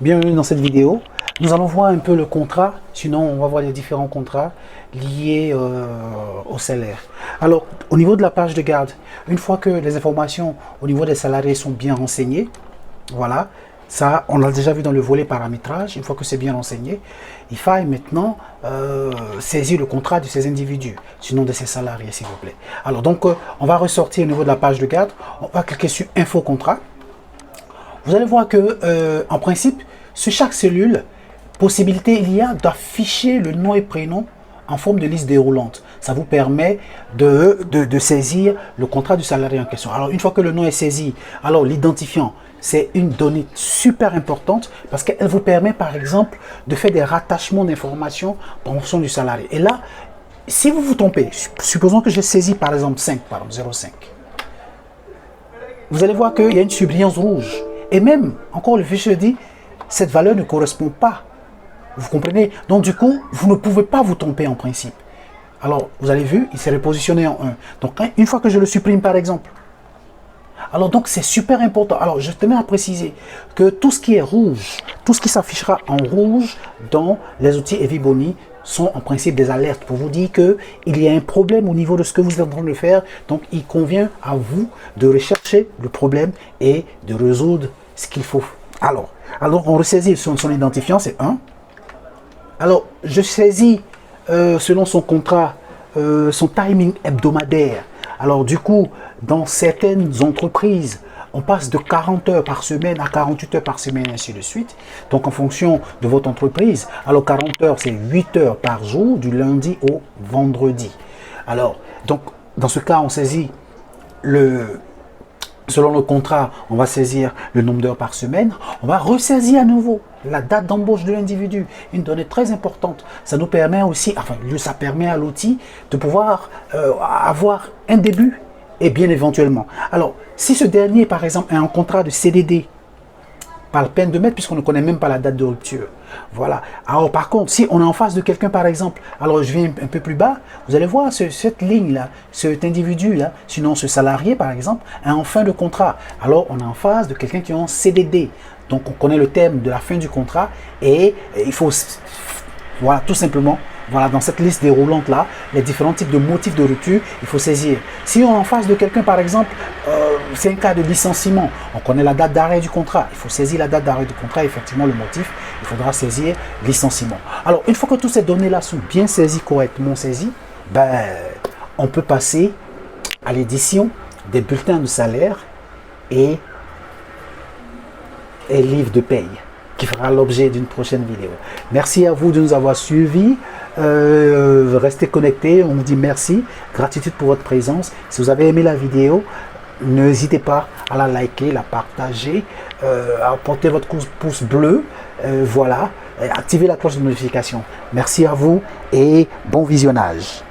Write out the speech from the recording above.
Bienvenue dans cette vidéo. Nous allons voir un peu le contrat, sinon on va voir les différents contrats liés au salaire. Alors, au niveau de la page de garde, une fois que les informations au niveau des salariés sont bien renseignées, voilà, ça on l'a déjà vu dans le volet paramétrage, une fois que c'est bien renseigné, il faille maintenant saisir le contrat de ces individus, sinon de ces salariés s'il vous plaît. Alors donc, on va ressortir au niveau de la page de garde, on va cliquer sur Info contrat. Vous allez voir que, en principe, sur chaque cellule, possibilité il y a d'afficher le nom et prénom en forme de liste déroulante. Ça vous permet de saisir le contrat du salarié en question. Alors, une fois que le nom est saisi, alors l'identifiant, c'est une donnée super importante parce qu'elle vous permet, par exemple, de faire des rattachements d'informations en fonction du salarié. Et là, si vous vous trompez, supposons que j'ai saisi, par exemple, 5, par exemple, 0,5. Vous allez voir qu'il y a une surbrillance rouge. Et même, encore le fichier dit, cette valeur ne correspond pas. Vous comprenez? Donc du coup, vous ne pouvez pas vous tromper en principe. Alors, vous avez vu, il s'est repositionné en 1. Donc, une fois que je le supprime par exemple. Alors donc, c'est super important. Alors, je tenais à préciser que tout ce qui est rouge, tout ce qui s'affichera en rouge dans les outils Eviboni sont en principe des alertes pour vous dire qu'il y a un problème au niveau de ce que vous êtes en train de faire. Donc, il convient à vous de rechercher le problème et de résoudre ce qu'il faut. Alors on ressaisit son identifiant, c'est 1. Alors, je saisis selon son contrat, son timing hebdomadaire. Alors, du coup, dans certaines entreprises, on passe de 40 heures par semaine à 48 heures par semaine, ainsi de suite. Donc, en fonction de votre entreprise, alors 40 heures, c'est 8 heures par jour, du lundi au vendredi. Alors, donc, dans ce cas, on saisit selon le contrat, on va saisir le nombre d'heures par semaine. On va ressaisir à nouveau la date d'embauche de l'individu. Une donnée très importante. Ça nous permet aussi, enfin, ça permet à l'outil de pouvoir avoir un début et bien éventuellement. Alors, si ce dernier, par exemple, est en contrat de CDD, pas la peine de mettre puisqu'on ne connaît même pas la date de rupture. Voilà. Alors par contre, si on est en face de quelqu'un par exemple, alors je viens un peu plus bas, vous allez voir cette ligne-là, cet individu-là, sinon ce salarié par exemple, est en fin de contrat. Alors on est en face de quelqu'un qui est en CDD. Donc on connaît le thème de la fin du contrat et il faut, voilà, tout simplement, voilà, dans cette liste déroulante là, les différents types de motifs de rupture, il faut saisir. Si on est en face de quelqu'un par exemple, c'est un cas de licenciement, on connaît la date d'arrêt du contrat, il faut saisir la date d'arrêt du contrat, effectivement le motif, il faudra saisir licenciement. Alors une fois que toutes ces données là sont bien saisies, correctement saisies, ben, on peut passer à l'édition des bulletins de salaire et livres de paye, qui fera l'objet d'une prochaine vidéo. Merci à vous de nous avoir suivis. Restez connectés, on vous dit merci, gratitude pour votre présence. Si vous avez aimé la vidéo, n'hésitez pas à la liker, la partager, à porter votre pouce bleu, voilà, activez la cloche de notification. Merci à vous et bon visionnage.